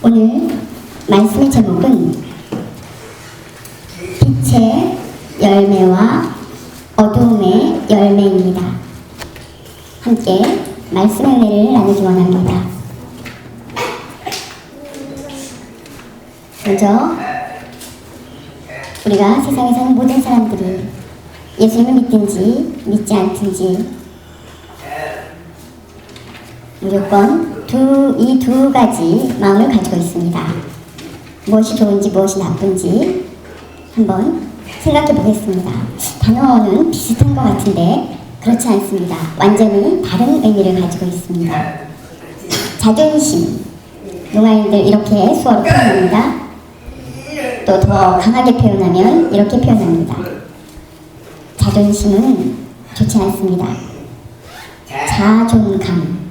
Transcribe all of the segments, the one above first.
오늘 말씀의 제목은 빛의 열매와 어두움의 열매입니다. 함께 말씀의 은혜를 나누기 원합니다. 먼저 우리가 세상에 사는 모든 사람들이 예수님을 믿든지 믿지 않든지 무조건 이 두 가지 마음을 가지고 있습니다. 무엇이 좋은지 무엇이 나쁜지 한번 생각해 보겠습니다. 단어는 비슷한 것 같은데 그렇지 않습니다. 완전히 다른 의미를 가지고 있습니다. 자존심, 농아인들 이렇게 수어로 표현합니다. 또 더 강하게 표현하면 이렇게 표현합니다. 자존심은 좋지 않습니다. 자존감,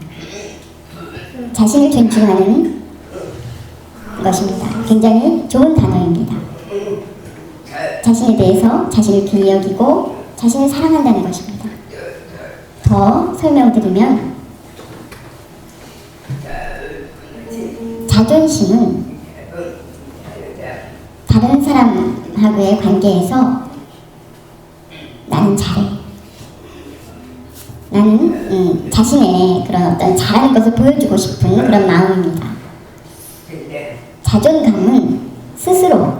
자신을 존중하는 것입니다. 굉장히 좋은 단어입니다. 자신에 대해서 자신을 귀히 여기고 자신을 사랑한다는 것입니다. 더 설명드리면 자존심은 다른 사람하고의 관계에서 나는 잘해, 나는 자신의 그런 어떤 잘하는 것을 보여주고 싶은 그런 마음입니다. 자존감은 스스로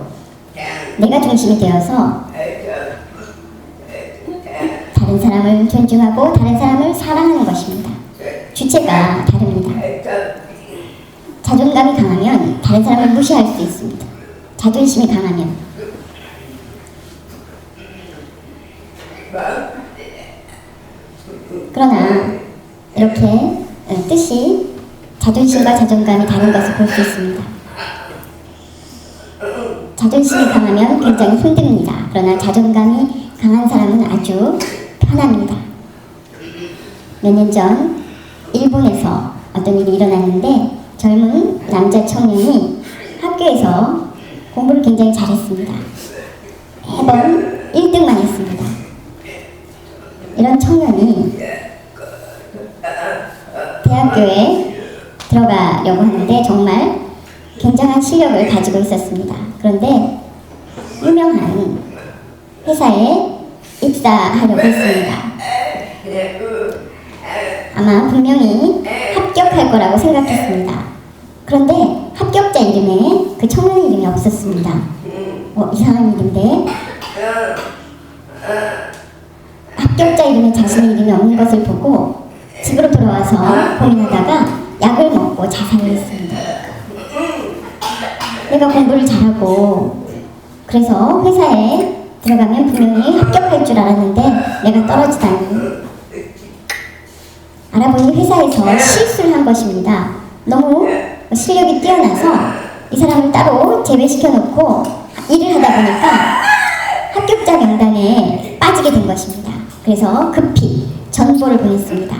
내가 중심이 되어서 다른 사람을 존중하고 다른 사람을 사랑하는 것입니다. 주체가 다릅니다. 자존감이 강하면 다른 사람을 무시할 수 있습니다. 자존심이 강하면. 그러나 이렇게 뜻이 자존심과 자존감이 다른 것을 볼 수 있습니다. 자존심이 강하면 굉장히 힘듭니다. 그러나 자존감이 강한 사람은 아주 편합니다. 몇 년 전 일본에서 어떤 일이 일어났는데 젊은 남자 청년이 학교에서 공부를 굉장히 잘했습니다. 매번 1등만 했습니다. 이런 청년이 대학교에 들어가려고 하는데 정말 굉장한 실력을 가지고 있었습니다. 그런데 유명한 회사에 입사하려고 했습니다. 아마 분명히 합격할 거라고 생각했습니다. 그런데 합격자 이름에 그 청년 이름이 없었습니다. 이상한 일인데 합격자 이름에 자신의 이름이 없는 것을 보고 집으로 돌아와서 고민하다가 약을 먹고 자살을 했습니다. 내가 공부를 잘하고 그래서 회사에 들어가면 분명히 합격할 줄 알았는데 내가 떨어지다니. 알아보니 회사에서 실수를 한 것입니다. 너무 실력이 뛰어나서 이 사람을 따로 제외시켜 놓고 일을 하다 보니까 합격자 명단에 빠지게 된 것입니다. 그래서 급히 전보를 보냈습니다.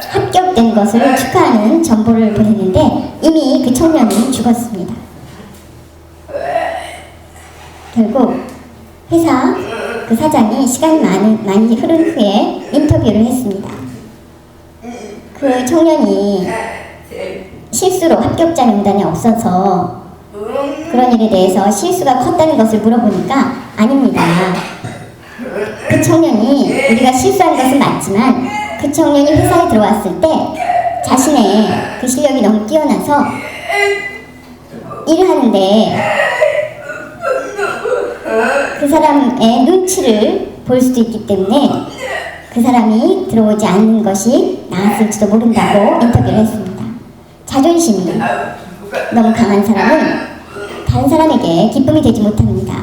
합격된 것을 축하하는 전보를 보냈는데 이미 그 청년은 죽었습니다. 결국 회사 그 사장이 시간이 많이 흐른 후에 인터뷰를 했습니다. 그 청년이 실수로 합격자 명단에 없어서 그런 일에 대해서 실수가 컸다는 것을 물어보니까 아닙니다. 그 청년이 우리가 실수한 것은 맞지만 그 청년이 회사에 들어왔을 때 자신의 그 실력이 너무 뛰어나서 일을 하는데 그 사람의 눈치를 볼 수도 있기 때문에 그 사람이 들어오지 않는 것이 나았을지도 모른다고 인터뷰를 했습니다. 자존심이 너무 강한 사람은 다른 사람에게 기쁨이 되지 못합니다.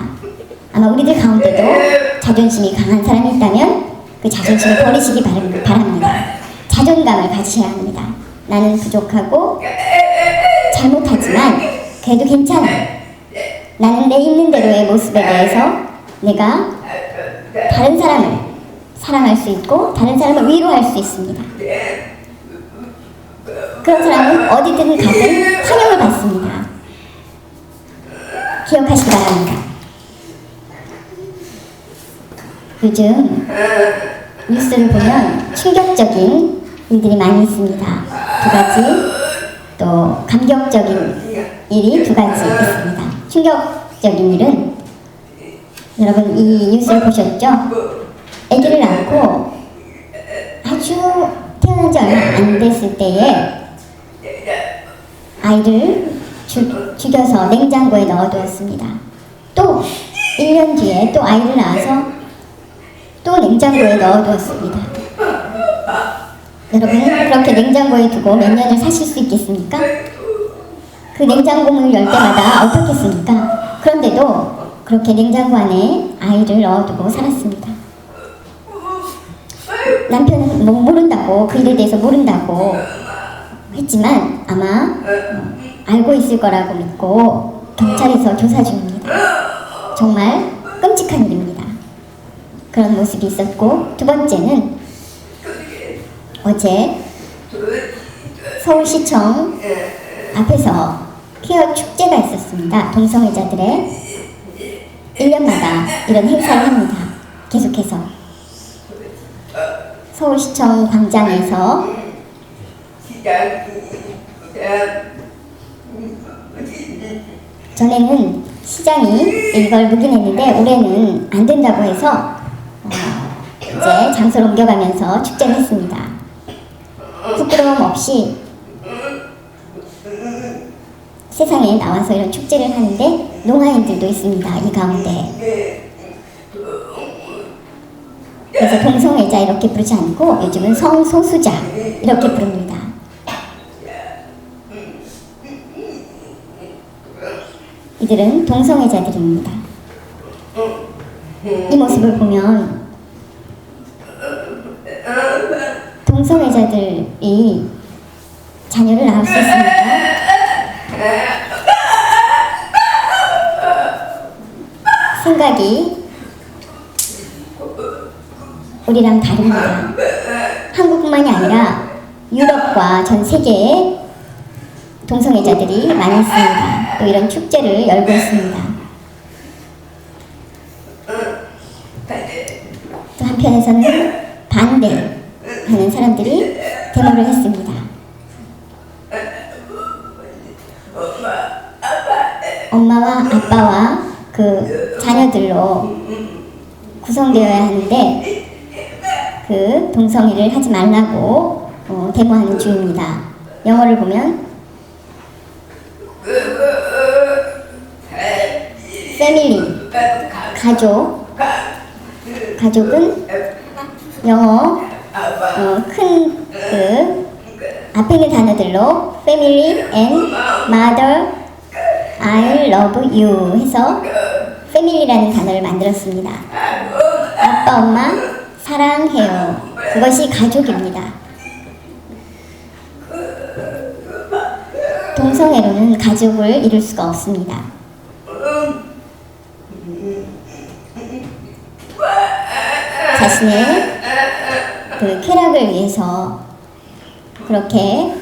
아마 우리들 가운데도 자존심이 강한 사람이 있다면 그 자존심을 버리시기 바랍니다. 자존감을 가지셔야 합니다. 나는 부족하고 잘못하지만 그래도 괜찮아. 나는 내 있는 대로의 모습에 대해서 내가 다른 사람을 사랑할 수 있고 다른 사람을 위로할 수 있습니다. 그런 사람은 어디든 가든 환영을 받습니다. 기억하시기 바랍니다. 요즘 뉴스를 보면 충격적인 일들이 많이 있습니다. 두 가지. 또 감격적인 일이 두 가지 있습니다. 충격적인 일은 여러분 이 뉴스를 보셨죠? 아기를 낳고 아주 태어난 지 얼마 안 됐을 때에 아이를 죽여서 냉장고에 넣어두었습니다. 또 1년 뒤에 또 아이를 낳아서 또 냉장고에 넣어두었습니다. 여러분 그렇게 냉장고에 두고 몇 년을 사실 수 있겠습니까? 그 냉장고 문을 열 때마다 어떻겠습니까? 그런데도 그렇게 냉장고 안에 아이를 넣어두고 살았습니다. 남편은 뭐 모른다고, 그 일에 대해서 모른다고 했지만 아마 알고 있을 거라고 믿고 경찰에서 조사 중입니다. 정말 끔찍한 일입니다. 그런 모습이 있었고, 두 번째는 어제 서울시청 앞에서 퀴어 축제가 있었습니다. 동성애자들의 1년마다 이런 행사를 합니다. 계속해서 서울시청 광장에서 전에는 시장이 이걸 묵인했는데 올해는 안 된다고 해서 이제 장소를 옮겨가면서 축제를 했습니다. 부끄러움 없이 세상에 나와서 이런 축제를 하는데 농아인들도 있습니다. 이 가운데. 그래서 동성애자 이렇게 부르지 않고 요즘은 성소수자 이렇게 부릅니다. 이들은 동성애자들입니다. 이 모습을 보면 동성애자들이 자녀를 낳을 수 있습니까? 생각이 우리랑 다릅니다. 한국뿐만이 아니라 유럽과 전 세계에 동성애자들이 많이 있습니다. 또 이런 축제를 열고 있습니다. 또 한편에서는 반대하는 사람들이 데모를 했습니다. 엄마와 아빠와 그 자녀들로 구성되어야 하는데 그 동성애를 하지 말라고 데모하는 중입니다. 영어를 보면 패밀리, 가족은 영어 큰 그 앞에 있는 단어들로 family and mother, I love you 해서 패밀리라는 단어를 만들었습니다. 아빠, 엄마, 사랑해요. 그것이 가족입니다. 동성애로는 가족을 이룰 수가 없습니다. 자신의 그 쾌락을 위해서 그렇게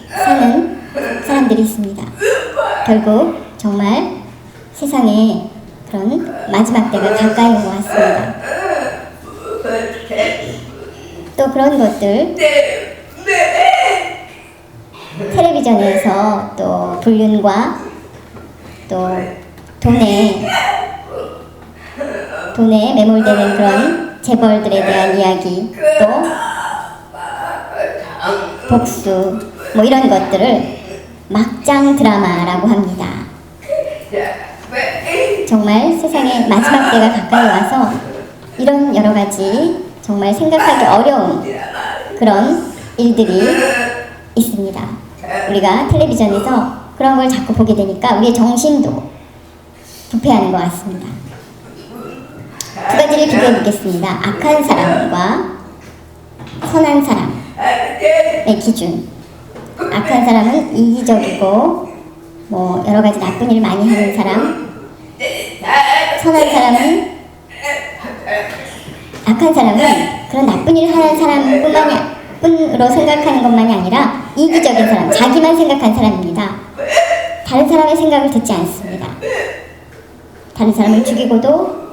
사는 사람들이 있습니다. 결국 정말 세상에 그런 마지막 때가 가까이 온 것 같습니다. 또 그런 것들 텔레비전에서 또 불륜과 또 돈에 매몰되는 그런 재벌들에 대한 이야기, 또 복수, 뭐 이런 것들을 막장 드라마라고 합니다. 정말 세상에 마지막 때가 가까이 와서 이런 여러 가지 정말 생각하기 어려운 그런 일들이 있습니다. 우리가 텔레비전에서 그런 걸 자꾸 보게 되니까 우리의 정신도 부패하는 것 같습니다. 두 가지를 비교해 보겠습니다. 악한 사람과 선한 사람의 기준. 악한 사람은 이기적이고 뭐 여러 가지 나쁜 일 많이 하는 사람. 선한 사람은 악한 사람은 그런 나쁜 일 하는 사람뿐으로 생각하는 것만이 아니라 이기적인 사람, 자기만 생각한 사람입니다. 다른 사람의 생각을 듣지 않습니다. 다른 사람을 죽이고도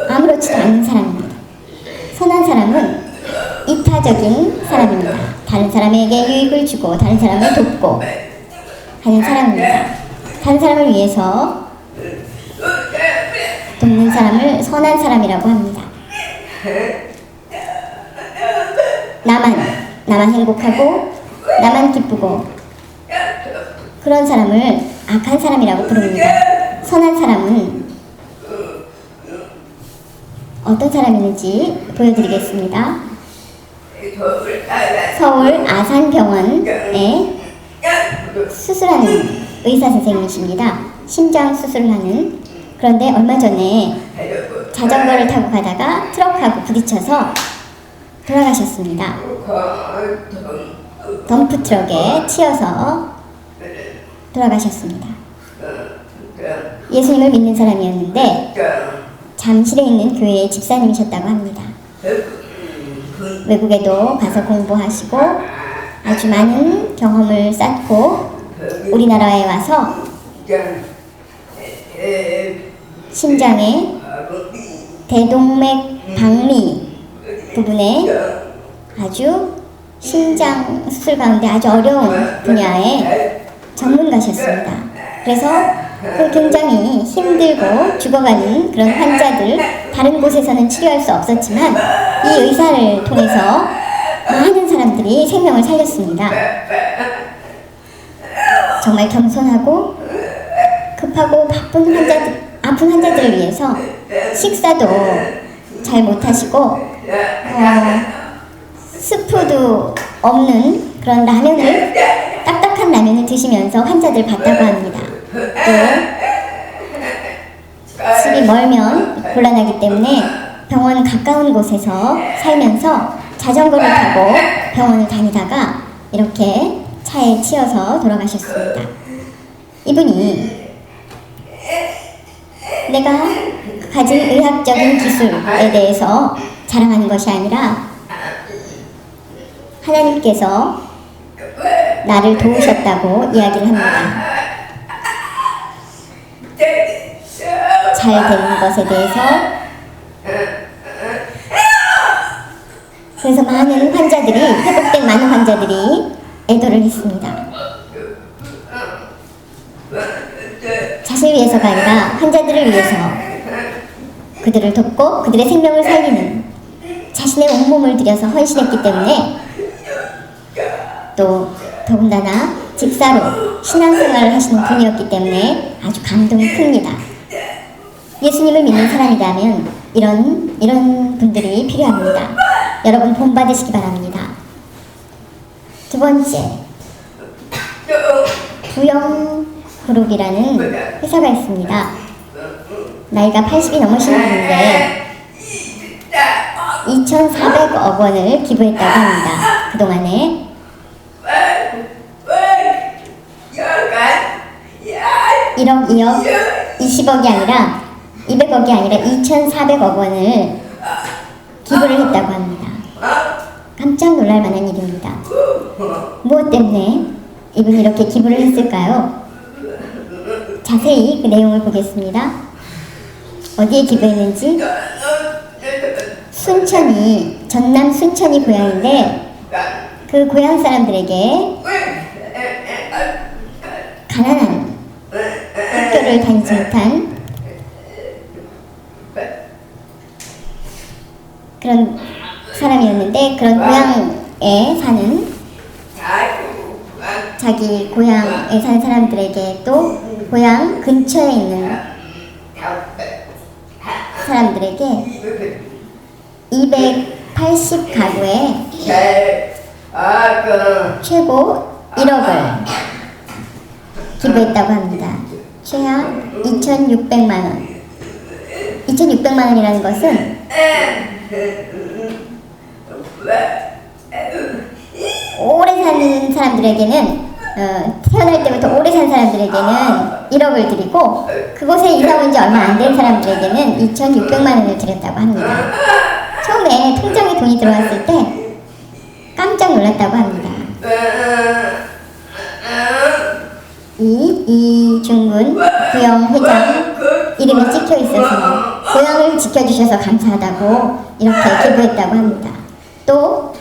아무렇지도 않은 사람입니다. 선한 사람은 이타적인 사람입니다. 다른 사람에게 유익을 주고 다른 사람을 돕고 하는 사람입니다. 다른 사람을 위해서 돕는 사람을 선한 사람이라고 합니다. 나만 행복하고 나만 기쁘고 그런 사람을 악한 사람이라고 부릅니다. 선한 사람은 어떤 사람이는지 보여드리겠습니다. 서울 아산병원에 수술하는 의사 선생님이십니다. 심장 수술을 하는. 그런데 얼마 전에 자전거를 타고 가다가 트럭하고 부딪혀서 돌아가셨습니다. 덤프트럭에 치여서 돌아가셨습니다. 예수님을 믿는 사람이었는데 잠실에 있는 교회의 집사님이셨다고 합니다. 외국에도 가서 공부하시고 아주 많은 경험을 쌓고 우리나라에 와서 심장의 대동맥 박리 부분에 아주 심장 수술 가운데 아주 어려운 분야의 전문가셨습니다. 그래서 굉장히 힘들고 죽어가는 그런 환자들 다른 곳에서는 치료할 수 없었지만 이 의사를 통해서 많은 사람들이 생명을 살렸습니다. 정말 겸손하고 급하고 아픈 환자들을 위해서 식사도 잘 못하시고 스프도 없는 그런 라면을 딱딱한 라면을 드시면서 환자들 봤다고 합니다. 또 집이 멀면 곤란하기 때문에 병원 가까운 곳에서 살면서 자전거를 타고 병원을 다니다가 이렇게 차에 치여서 돌아가셨습니다. 이분이 내가 가진 의학적인 기술에 대해서 자랑하는 것이 아니라 하나님께서 나를 도우셨다고 이야기를 합니다. 잘 되는 것에 대해서. 그래서 많은 환자들이, 회복된 많은 환자들이 애도를 했습니다. 자신을 위해서가 아니라 환자들을 위해서 그들을 돕고 그들의 생명을 살리는 자신의 온몸을 들여서 헌신했기 때문에 또 더군다나 집사로 신앙생활을 하시는 분이었기 때문에 아주 감동이 큽니다. 예수님을 믿는 사람이라면 이런 분들이 필요합니다. 여러분 본받으시기 바랍니다. 두 번째, 부영그룹이라는 회사가 있습니다. 나이가 80이 넘으신 분인데 2,400억 원을 기부했다고 합니다. 그동안에 1억, 2억, 20억이 아니라 200억이 아니라 2,400억 원을 기부를 했다고 합니다. 깜짝 놀랄 만한 일입니다. 무엇 때문에 이분이 이렇게 기부를 했을까요? 자세히 그 내용을 보겠습니다. 어디에 기부했는지. 순천이, 전남 순천이 고향인데 그 고향 사람들에게 가난한 학교를 다니지 못한 그런 사람이었는데 그런 고향에 사는 자기 고향에 사는 사람들에게 또 고향 근처에 있는 사람들에게 280가구에 최고 1억을 기부했다고 합니다. 최하 2,600만 원. 2,600만 원이라는 것은 오래 사는 사람들에게는 태어날 때부터 오래 산 사람들에게는 1억을 드리고 그곳에 이사 온 지 얼마 안 된 사람들에게는 2,600만 원을 드렸다고 합니다. 처음에 통장에 돈이 들어왔을 때 깜짝 놀랐다고 합니다. 이중근 부영회장 이름이 찍혀 있어서 고향을 지켜주셔서 감사하다고 이렇게 기부했다고 합니다. 또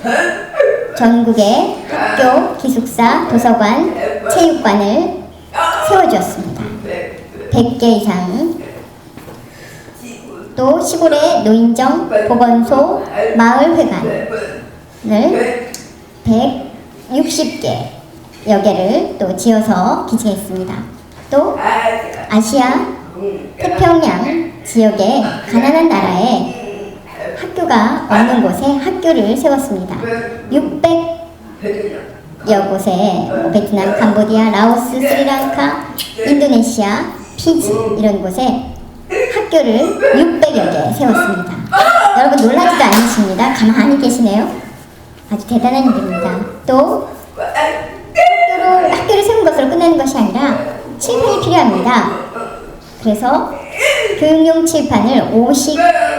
전국에 학교, 기숙사, 도서관, 체육관을 세워주었습니다. 100개 이상. 또 시골의 노인정, 보건소, 마을회관을 160개 여개를 또 지어서 기증했습니다. 또 아시아 태평양 지역의 가난한 나라에 학교가 없는 곳에 학교를 세웠습니다. 600여 곳에 베트남, 캄보디아, 라오스, 스리랑카, 인도네시아, 피지 이런 곳에 학교를 600여 개 세웠습니다. 여러분 놀라지도 않으십니다. 가만히 계시네요. 아주 대단한 일입니다. 또 학교를 세운 것으로 끝나는 것이 아니라 칠판이 필요합니다. 그래서 교육용 칠판을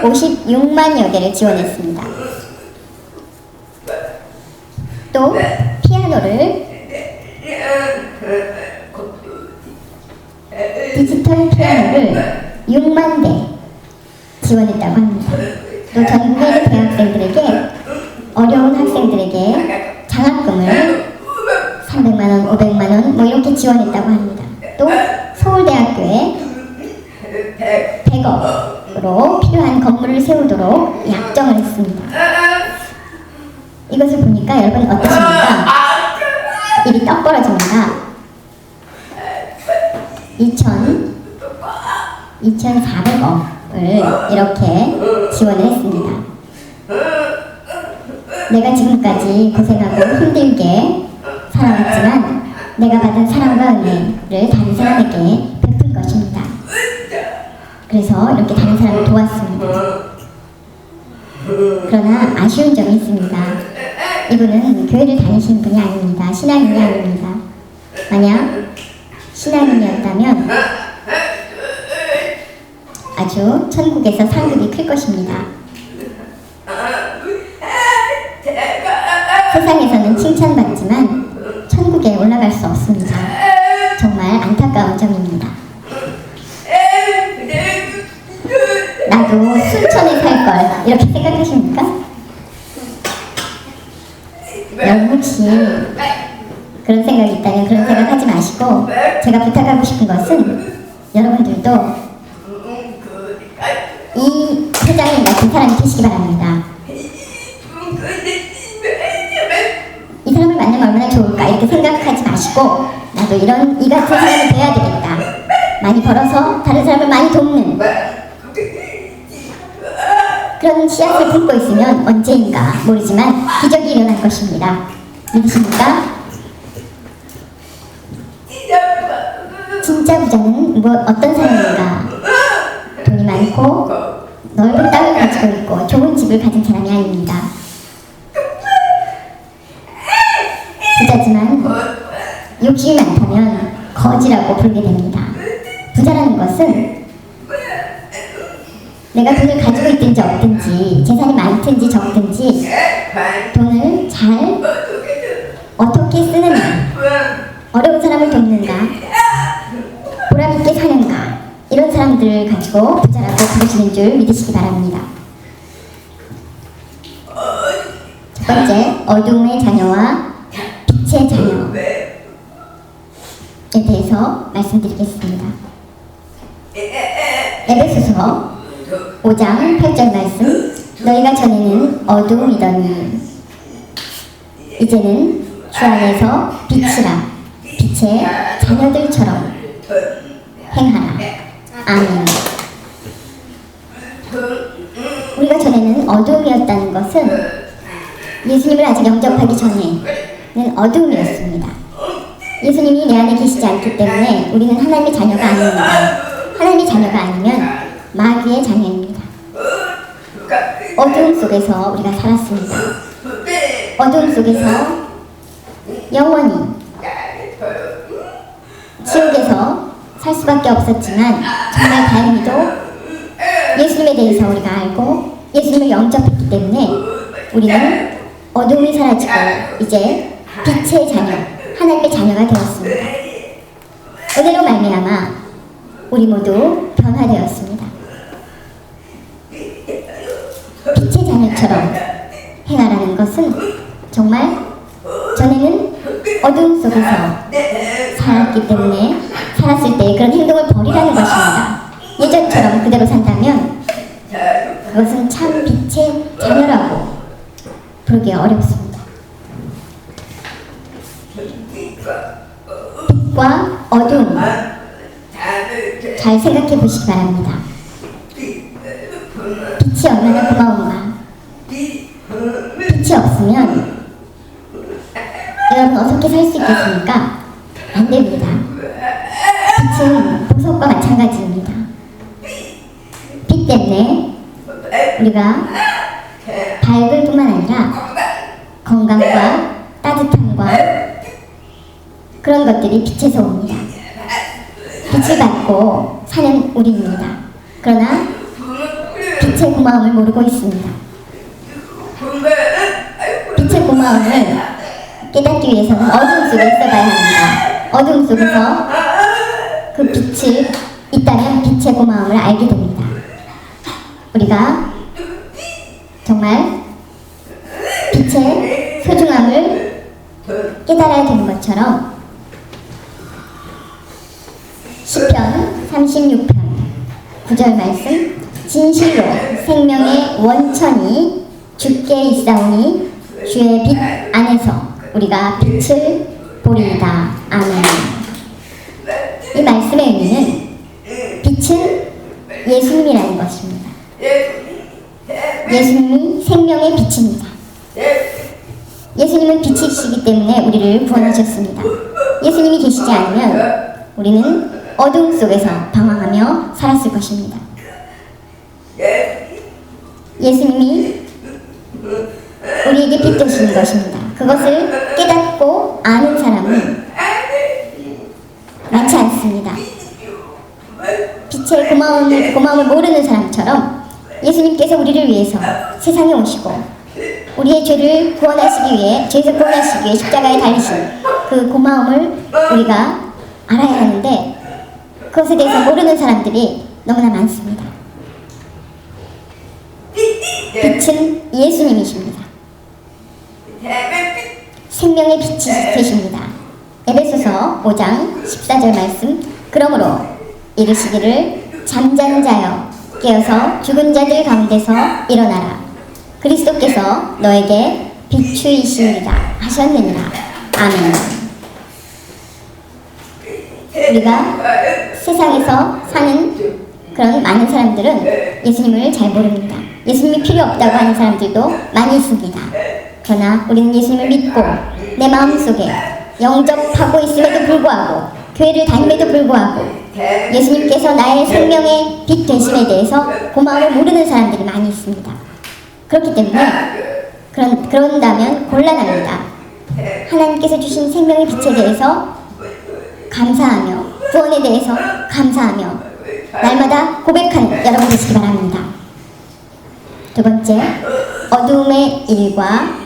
56만여 개를 지원했습니다. 또 피아노를 디지털 피아노를 6만 대 지원했다고 합니다. 또 전국의 대학생들에게 어려운 학생들에게 장학금을 300만원, 500만원 뭐 이렇게 지원했다고 합니다. 또 서울대학교에 100억으로 필요한 건물을 세우도록 약정을 했습니다. 이것을 보니까 여러분 어떠십니까? 입이 떡 벌어집니다. 2,400억을 이렇게 지원을 했습니다. 내가 지금까지 고생하고 힘들게 살아왔지만 내가 받은 사랑과 은혜를 다른 사람에게 베푼 것입니다. 그래서 이렇게 다른 사람을 도왔습니다. 그러나 아쉬운 점이 있습니다. 이분은 교회를 다니시는 분이 아닙니다. 신앙인이 아닙니다. 만약 신앙인이었다면 아주 천국에서 상급이 클 것입니다. 세상에서는 칭찬받지만 천국에 올라갈 수 없습니다. 정말 안타까운 점입니다. 나도 순천에 살 걸 이렇게 생각하십니까? 여러분 혹시 그런 생각이 있다면 그런 생각 하지 마시고 제가 부탁하고 싶은 것은 여러분들도 이 회장님 같은 사람이 되시기 바랍니다. 이 사람을 만나면 얼마나 좋을까 이렇게 생각하지 마시고 나도 이 같은 사람이 돼야 되겠다. 많이 벌어서 다른 사람을 많이 돕는 그런 씨앗을 품고 있으면 언제인가 모르지만 기적이 일어날 것입니다. 믿으십니까? 진짜 부자는 어떤 사람인가? 돈이 많고 넓은 땅을 가지고 있고 좋은 집을 가진 사람이 아닙니다. 부자지만 욕심이 많다면 거지라고 부르게 됩니다. 부자라는 것은 내가 돈을 가지고 있든지 없든지 재산이 많든지 적든지 돈을 잘 어떻게 쓰느냐, 어려운 사람을 돕는가, 보람있게 사는가 이런 사람들을 가지고 부자라고 부르시는 줄 믿으시기 바랍니다. 첫 번째, 어둠의 자녀와 빛의 자녀에 대해서 말씀드리겠습니다. 에베소서 5장 8절 말씀, 너희가 전에는 어두움이더니 이제는 주 안에서 빛이라 빛의 자녀들처럼 행하라. 아멘. 우리가 전에는 어두움이었다는 것은 예수님을 아직 영접하기 전에는 어두움이었습니다. 예수님이 내 안에 계시지 않기 때문에 우리는 하나님의 자녀가 아닙니다. 하나님의 자녀가 아니면 마귀의 자녀입니다. 어두움 속에서 우리가 살았습니다. 어두움 속에서 영원히 지옥에서 살 수밖에 없었지만 정말 다행히도 예수님에 대해서 우리가 알고 예수님을 영접했기 때문에 우리는 어두움이 사라지고 이제 빛의 자녀, 하나님의 자녀가 되었습니다. 은혜로 말미암아 우리 모두 변화되었습니다. 빛의 자녀처럼 행하라는 것은 어둠 속에서 살았기 때문에 살았을 때 그런 행동을 버리라는 것입니다. 예전처럼 그대로 산다면 그것은 참 빛의 자녀라고 부르기 어렵습니다. 빛과 어둠 잘 생각해 보시기 바랍니다. 빛이 얼마나 고마운가. 빛이 없으면 여러분 어떻게 살 수 있겠습니까? 안 됩니다. 빛은 보석과 마찬가지입니다. 빛 때문에 우리가 밝을 뿐만 아니라 건강과 따뜻함과 그런 것들이 빛에서 옵니다. 빛을 받고 사는 우리입니다. 그러나 빛의 고마움을 모르고 있습니다. 빛의 고마움을 깨닫기 위해서는 어둠 속에 있어봐야 합니다. 어둠 속에서 그 빛이 있다면 빛의 고마움을 알게 됩니다. 우리가 정말 빛의 소중함을 깨달아야 되는 것처럼 시편 36편 9절 말씀 진실로 생명의 원천이 주께 있사오니 주의 빛 안에서 우리가 빛을 보리이다. 아멘. 이 말씀의 의미는 빛은 예수님이라는 것입니다. 예수님이 생명의 빛입니다. 예수님은 빛이시기 때문에 우리를 구원하셨습니다. 예수님이 계시지 않으면 우리는 어둠 속에서 방황하며 살았을 것입니다. 예수님이 우리에게 빛 되시는 것입니다. 그것을 깨닫고 아는 사람은 많지 않습니다. 빛의 고마움을 모르는 사람처럼 예수님께서 우리를 위해서 세상에 오시고 우리의 죄를 구원하시기 위해 죄에서 구원하시기 위해 십자가에 달리신 그 고마움을 우리가 알아야 하는데 그것에 대해서 모르는 사람들이 너무나 많습니다. 빛은 예수님이십니다. 생명의 빛이 되십니다. 에베소서 5장 14절 말씀 그러므로 이르시기를 잠자는 자여 깨어서 죽은 자들 가운데서 일어나라. 그리스도께서 너에게 비추이시리라 하셨느니라. 아멘. 우리가 세상에서 사는 그런 많은 사람들은 예수님을 잘 모릅니다. 예수님이 필요 없다고 하는 사람들도 많이 있습니다. 그러나 우리는 예수님을 믿고 내 마음속에 영접하고 있음에도 불구하고 교회를 다님에도 불구하고 예수님께서 나의 생명의 빛 되심에 대해서 고마움을 모르는 사람들이 많이 있습니다. 그렇기 때문에 그런다면 곤란합니다. 하나님께서 주신 생명의 빛에 대해서 감사하며 구원에 대해서 감사하며 날마다 고백하는 여러분 되시기 바랍니다. 두 번째, 어두움의 일과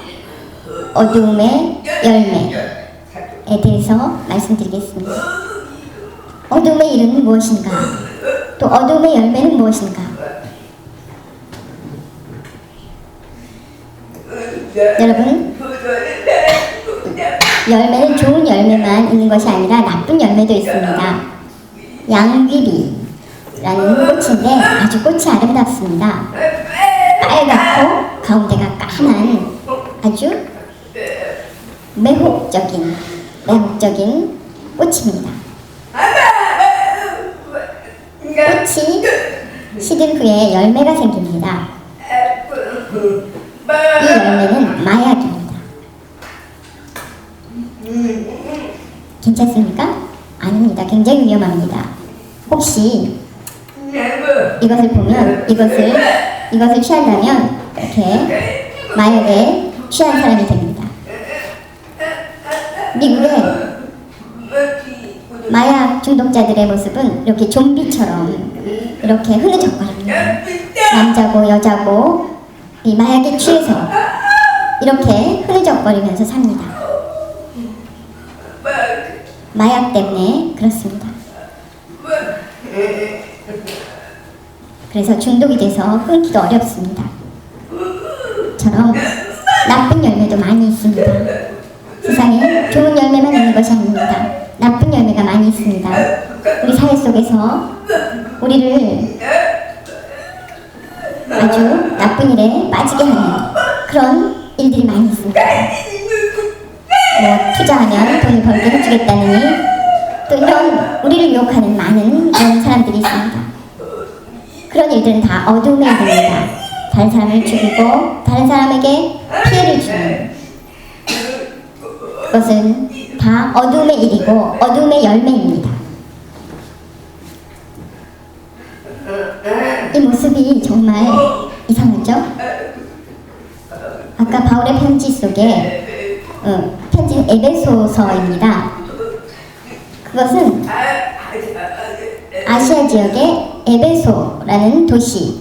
어두움의 열매에 대해서 말씀드리겠습니다. 어두움의 일은 무엇인가? 또 어두움의 열매는 무엇인가? 여러분, 열매는 좋은 열매만 있는 것이 아니라 나쁜 열매도 있습니다. 양귀비라는 꽃인데 아주 꽃이 아름답습니다. 빨갛고 가운데가 까만 아주 매혹적인 꽃입니다. 꽃이 시든 후에 열매가 생깁니다. 이 열매는 마약입니다. 괜찮습니까? 아닙니다. 굉장히 위험합니다. 혹시 이것을 보면 이것을 취한다면 이렇게 마약에 취한 사람이 됩니다. 미국의 마약 중독자들의 모습은 이렇게 좀비처럼 이렇게 흐느적거립니다. 남자고 여자고 이 마약에 취해서 이렇게 흐느적거리면서 삽니다. 마약 때문에 그렇습니다. 그래서 중독이 돼서 끊기도 어렵습니다. 처럼 나쁜 열매도 많이 있습니다. 세상에 좋은 열매만 있는 것이 아닙니다. 나쁜 열매가 많이 있습니다. 우리 사회 속에서 우리를 아주 나쁜 일에 빠지게 하는 그런 일들이 많이 있습니다. 뭐 투자하면 돈을 벌게 해주겠다느니 또 이런 우리를 유혹하는 많은 그런 사람들이 있습니다. 그런 일들은 다 어둠의 일입니다. 다른 사람을 죽이고 다른 사람에게 피해를 주는 그것은 다 어둠의 일이고 어둠의 열매입니다. 이 모습이 정말 이상하죠? 아까 바울의 편지 속에 편지는 에베소서입니다. 그것은 아시아 지역의 에베소라는 도시에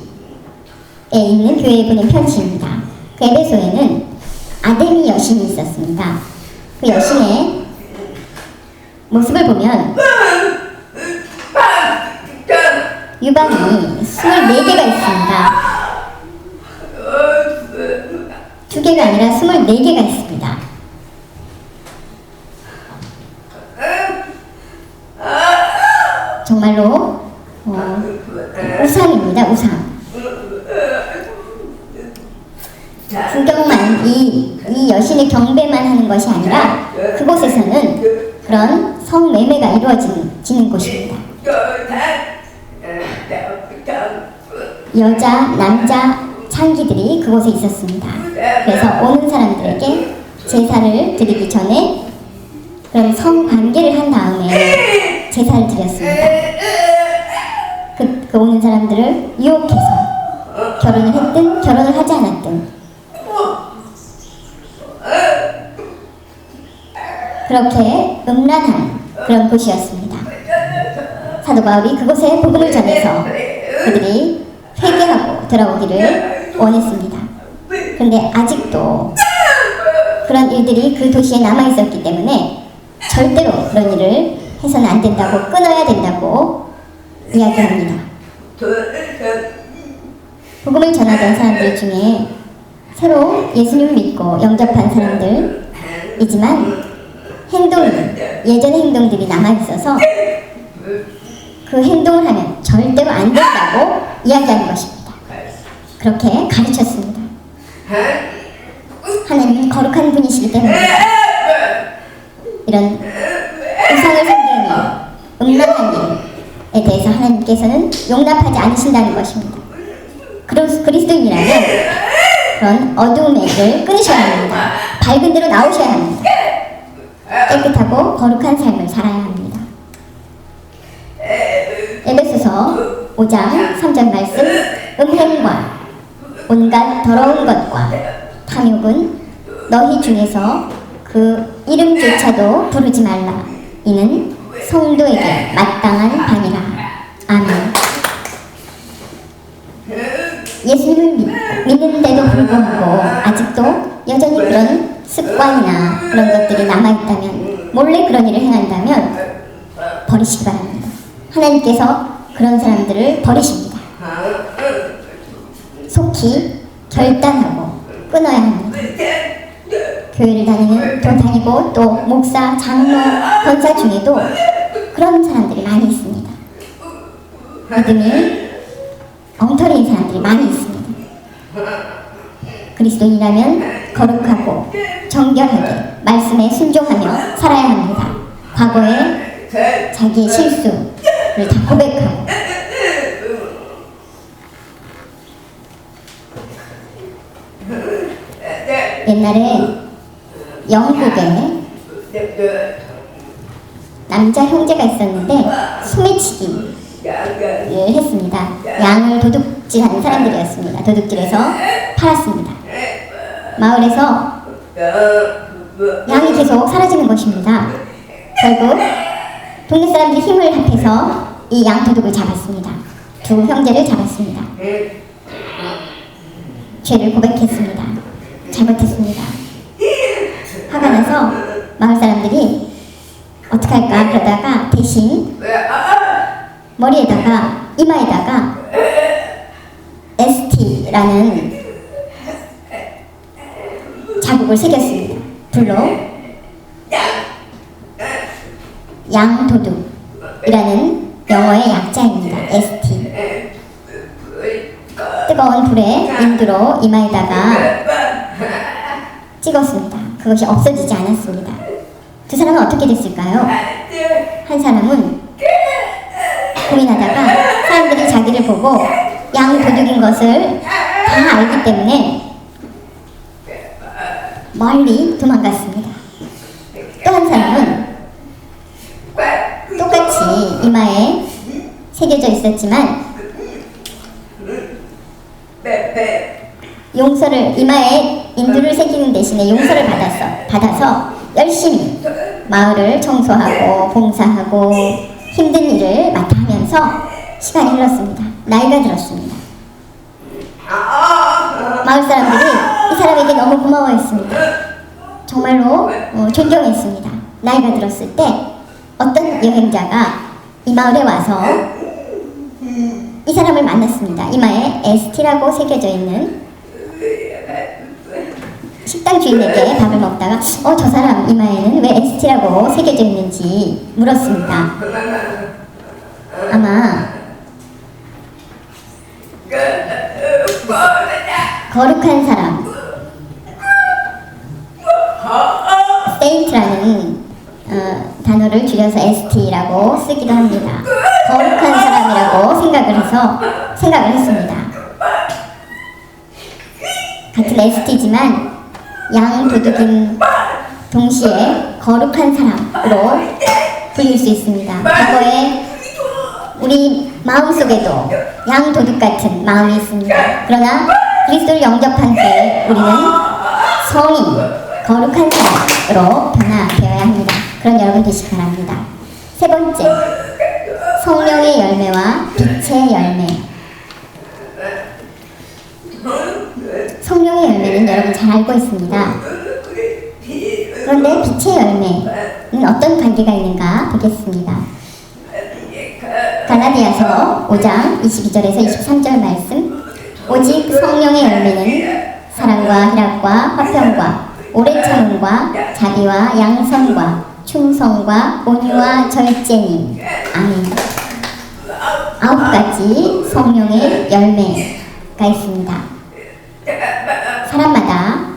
있는 교회에 보낸 편지입니다. 그 에베소에는 아데미 여신이 있었습니다. 그 여신의 모습을 보면 유방이 24개가 있습니다. 2개가 아니라 24개가 있습니다. 정말로 우상입니다. 우상. 구경만 이 여신의 경배만 하는 것이 아니라 그곳에서는 그런 성매매가 이루어지는 곳입니다. 여자, 남자 창기들이 그곳에 있었습니다. 그래서 오는 사람들에게 제사를 드리기 전에 그런 성관계를 한 다음에 제사를 드렸습니다. 그 오는 사람들을 유혹해서 결혼을 했든 결혼을 하지 않았든 그렇게 음란한 그런 곳이었습니다. 사도 바울이 그곳에 복음을 전해서 그들이 회개하고 돌아오기를 원했습니다. 그런데 아직도 그런 일들이 그 도시에 남아있었기 때문에 절대로 그런 일을 해서는 안 된다고, 끊어야 된다고 이야기합니다. 복음을 전하던 사람들 중에 새로 예수님을 믿고 영접한 사람들이지만 예전의 행동들이 남아있어서 그 행동을 하면 절대로 안 된다고 이야기하는 것입니다. 그렇게 가르쳤습니다. 하나님은 거룩한 분이시기 때문에 이런 우상을 섬기는 일, 음란한 일에 대해서 하나님께서는 용납하지 않으신다는 것입니다. 그리스도인이라면 그런 어두움의 일을 끊으셔야 합니다. 밝은 데로 나오셔야 합니다. 깨끗하고 거룩한 삶을 살아야 합니다. 에베소서 5장 3절 말씀, 음행과 온갖 더러운 것과 탐욕은 너희 중에서 그 이름조차도 부르지 말라. 이는 성도에게 마땅한 방이라. 아멘. 예수님을 믿는데도 불구하고 아직도 여전히 그런 습관이나 그런 것들이 남아있다면, 몰래 그런 일을 행한다면 버리시기 바랍니다. 하나님께서 그런 사람들을 버리십니다. 속히 결단하고 끊어야 합니다. 교회를 다니고 또 목사, 장로, 권사 중에도 그런 사람들이 많이 있습니다. 믿음이 엉터리인 사람들이 많이 있습니다. 그리스도인이라면 거룩하고 정결하게 말씀에 순종하며 살아야 합니다. 과거에 자기의 실수를 다 고백하고 옛날에 영국에 남자 형제가 있었는데 소매치기를 했습니다. 양을 도둑질하는 사람들이었습니다. 도둑질해서 팔았습니다. 마을에서 양이 계속 사라지는 것입니다. 결국 동네 사람들이 힘을 합해서 이 양 도둑을 잡았습니다. 두 형제를 잡았습니다. 죄를 고백했습니다. 잘못했습니다. 화가 나서 마을 사람들이 어떻게 할까 그러다가 대신 머리에다가 이마에다가 ST라는 자국을 새겼습니다. 불로 양도둑이라는 영어의 약자입니다. ST. 뜨거운 불에 인두로 이마에다가 찍었습니다. 그것이 없어지지 않았습니다. 두 사람은 어떻게 됐을까요? 한 사람은 고민하다가 사람들이 자기를 보고 양도둑인 것을 다 알기 때문에 멀리 도망갔습니다. 또 한 사람은 똑같이 이마에 새겨져 있었지만 용서를 이마에 인두를 새기는 대신에 용서를 받아서 열심히 마을을 청소하고 봉사하고 힘든 일을 맡아 하면서 시간이 흘렀습니다. 나이가 들었습니다. 마을 사람들이 이 사람에게 너무 고마워했습니다. 정말로 존경했습니다. 나이가 들었을 때 어떤 여행자가 이 마을에 와서 이 사람을 만났습니다. 이마에 ST라고 새겨져 있는 식당 주인에게 밥을 먹다가 저 사람 이마에는 왜 ST라고 새겨져 있는지 물었습니다. 아마 거룩한 사람, 세인트라는 단어를 줄여서 ST라고 쓰기도 합니다. 거룩한 사람이라고 생각을 했습니다. 같은 ST지만 양도둑인 동시에 거룩한 사람으로 불릴 수 있습니다. 과거에 우리 마음속에도 양도둑 같은 마음이 있습니다. 그러나 그리스도를 영접한 후에 우리는 성인, 거룩한 사람으로 변화되어야 합니다. 그런 여러분 되시기 바랍니다. 세 번째, 성령의 열매와 빛의 열매. 성령의 열매는 여러분 잘 알고 있습니다. 그런데 빛의 열매는 어떤 관계가 있는가 보겠습니다. 갈라디아서 5장 22절에서 23절 말씀. 오직 성령의 열매는 사랑과 희락과 화평과 오래 참음과 자비와 양선과 충성과 온유와 절제니. 아멘. 9가지 성령의 열매가 있습니다. 사람마다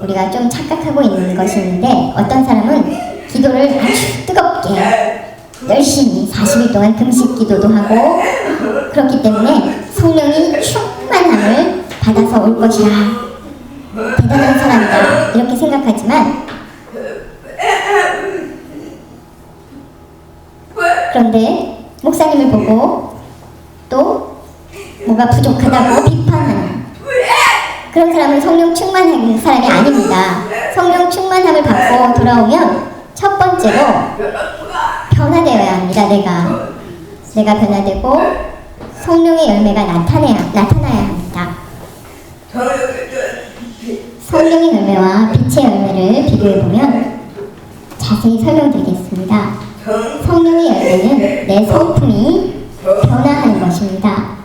우리가 좀 착각하고 있는 것이 있는데 어떤 사람은 기도를 아주 뜨겁게 열심히 40일 동안 금식 기도도 하고 그렇기 때문에 성령이 충만함을 받아서 올 것이라 대단한 사람이다 이렇게 생각하지만 그런데 목사님을 보고 또 뭐가 부족하다고 비판하는 그런 사람은 성령 충만한 사람이 아닙니다. 성령 충만함을 받고 돌아오면 첫 번째로 변화되어야 합니다. 내가 변화되고 성령의 열매가 나타나야 합니다. 성령의 열매와 빛의 열매를 비교해보면 자세히 설명드리겠습니다. 성령의 열매는 내 성품이 변화하는 것입니다.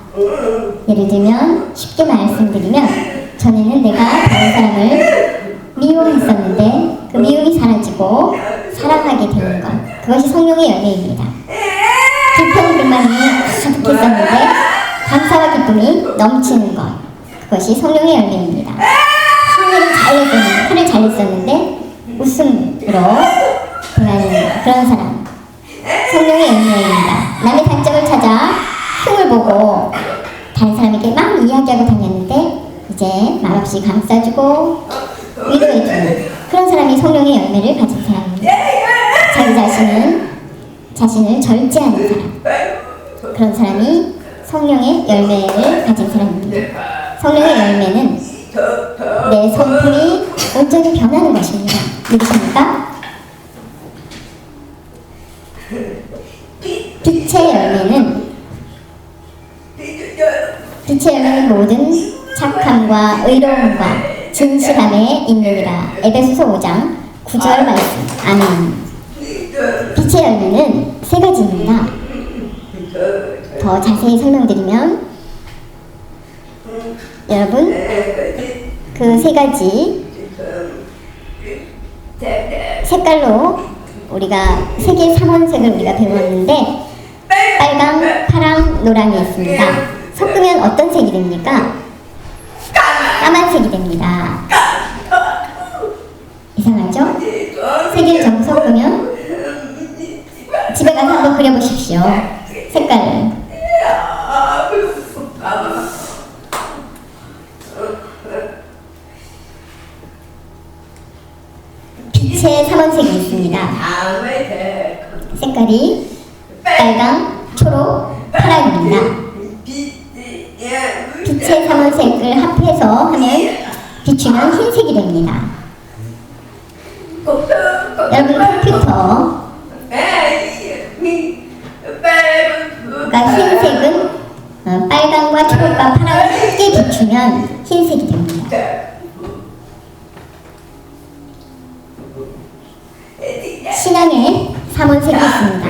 예를 들면 쉽게 말씀드리면 전에는 내가 다른 사람을 미워했었는데 그 미움이 사라지고 사랑하게 되는 것, 그것이 성령의 열매입니다. 불평 불만이 가득했었는데 감사와 기쁨이 넘치는 것, 그것이 성령의 열매입니다. 칼을 잘 냈었는데 웃음으로 대하는 그런 사람, 성령의 열매입니다. 남의 단점을 찾아 흉을 보고 다른 사람에게 막 이야기하고 다녔는데 이제 말없이 감싸주고 위로해주는 그런 사람이 성령의 열매를 가진 사람입니다. 자기 자신을 절제하는 사람, 그런 사람이 성령의 열매를 가진 사람입니다. 성령의 열매는 내 성품이 온전히 변하는 것입니다. 믿으십니까? 빛의 열매는 모든 착함과 의로움과 진실함에 있느니라. 에베소서 5장 9절 말씀. 아멘. 빛의 열매는 세 가지입니다. 더 자세히 설명드리면 여러분 그 세 가지 색깔로 우리가 세계 3원색을 우리가 배웠는데 빨강, 파랑, 노랑이 있습니다. 섞으면 어떤 색이 됩니까? 까만색이 됩니다. 이상하죠? 세 개를 전부 섞으면 집에 가서 한번 그려보십시오. 색깔을. 빛의 3원색이 있습니다. 색깔이 빨강, 초록, 파랑입니다. 빛의 3원색을 합해서 하면 비추면 흰색이 됩니다. 여러분 컴퓨터 그러니까 흰색은 빨강과 초록과 파랑을 함께 비추면 흰색이 됩니다. 신앙의 3원색이 있습니다.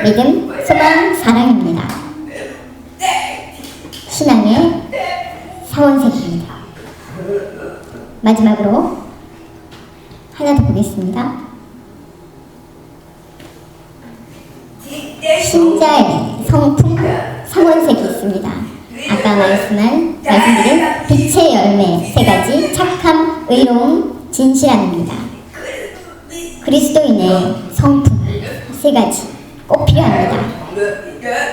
믿음, 소망, 사랑입니다. 신앙의 4원색입니다. 마지막으로 하나 더 보겠습니다. 신자의 성품 3원색이 있습니다. 아까 말씀드린 빛의 열매 3가지, 착함, 의로움, 진실함입니다. 그리스도인의 성품 3가지 꼭 필요합니다.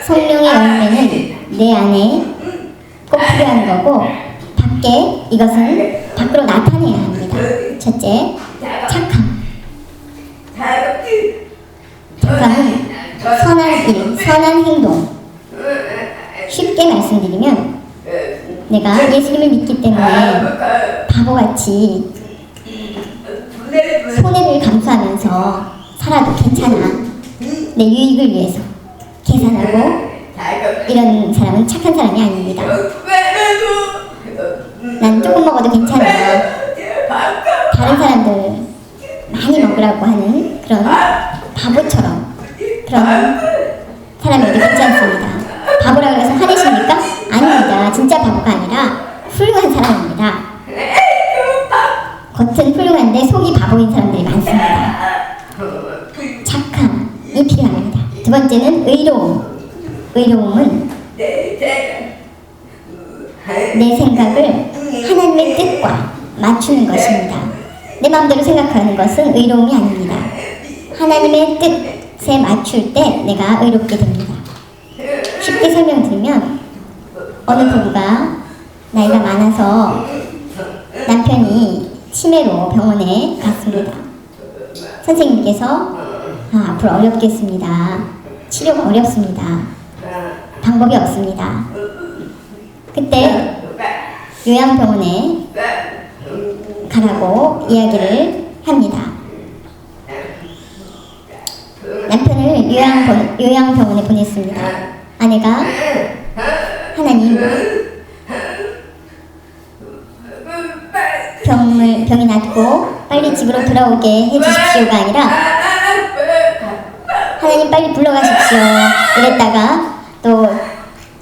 성령의 열매는 내 안에 꼭 필요한 거고 밖에 이것은 밖으로 나타내야 합니다. 첫째, 착함. 착함은 선한 일, 선한 행동. 쉽게 말씀드리면 내가 예수님을 믿기 때문에 바보같이 손해를 감수하면서 살아도 괜찮아. 내 유익을 위해서 계산하고 이런 사람은 착한 사람이 아닙니다. 난 조금 먹어도 괜찮아. 다른 사람들 많이 먹으라고 하는 그런 바보처럼 그런 사람에게 괜찮습니다. 바보라고 해서 화내십니까? 아닙니다. 진짜 바보가 아니라 훌륭한 사람입니다. 겉은 훌륭한데 속이 바보인 사람들이 많습니다. 착함이 필요합니다. 두 번째는 의로움. 의로움은 내 생각을 하나님의 뜻과 맞추는 것입니다. 내 마음대로 생각하는 것은 의로움이 아닙니다. 하나님의 뜻에 맞출 때 내가 의롭게 됩니다. 쉽게 설명드리면 어느 부부가 나이가 많아서 남편이 치매로 병원에 갔습니다. 선생님께서 앞으로 어렵겠습니다. 치료가 어렵습니다. 방법이 없습니다. 그때 요양병원에 가라고 이야기를 합니다. 남편을 요양병원에 보냈습니다. 아내가 하나님 병이 낫고 빨리 집으로 돌아오게 해주십시오가 아니라 하나님 빨리 불러가십시오 이랬다가 또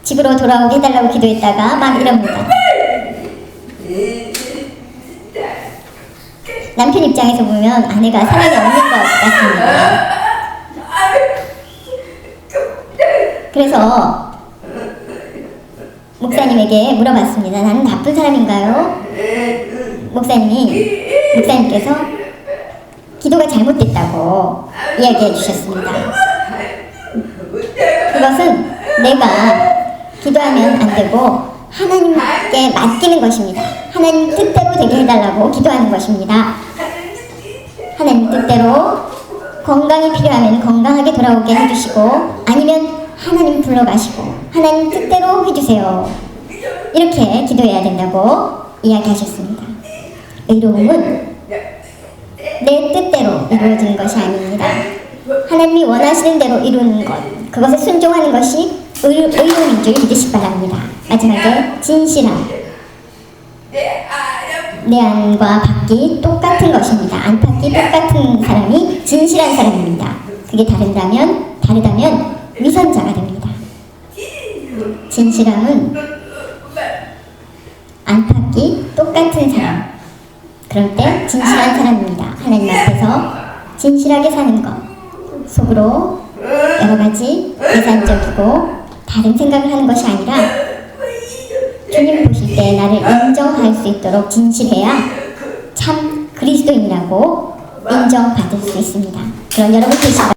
집으로 돌아오게 해달라고 기도했다가 막 이럽니다. 남편 입장에서 보면 아내가 사랑이 없는 것 같습니다. 그래서 목사님에게 물어봤습니다. 나는 나쁜 사람인가요? 목사님께서 기도가 잘못됐다고 이야기해 주셨습니다. 그것은 내가 기도하면 안 되고 하나님께 맡기는 것입니다. 하나님 뜻대로 되게 해달라고 기도하는 것입니다. 하나님 뜻대로 건강이 필요하면 건강하게 돌아오게 해주시고 아니면 하나님 불러가시고 하나님 뜻대로 해주세요. 이렇게 기도해야 된다고 이야기하셨습니다. 의로움은 내 뜻대로 이루어지는 것이 아닙니다. 하나님이 원하시는 대로 이루는 것, 그것에 순종하는 것이 의로움인 줄 믿으시기 바랍니다. 마지막에 진실함. 내 안과 밖이 똑같은 것입니다. 안팎이 똑같은 사람이 진실한 사람입니다. 그게 다르다면 위선자가 됩니다. 진실함은 안팎이 똑같은 사람. 그럴 때 진실한 사람입니다. 하나님 앞에서 진실하게 사는 것. 속으로 여러 가지 계산적이고 다른 생각을 하는 것이 아니라 주님 보실 때 나를 인정할 수 있도록 진실해야 참 그리스도인이라고 인정받을 수 있습니다. 그럼 여러분 되시고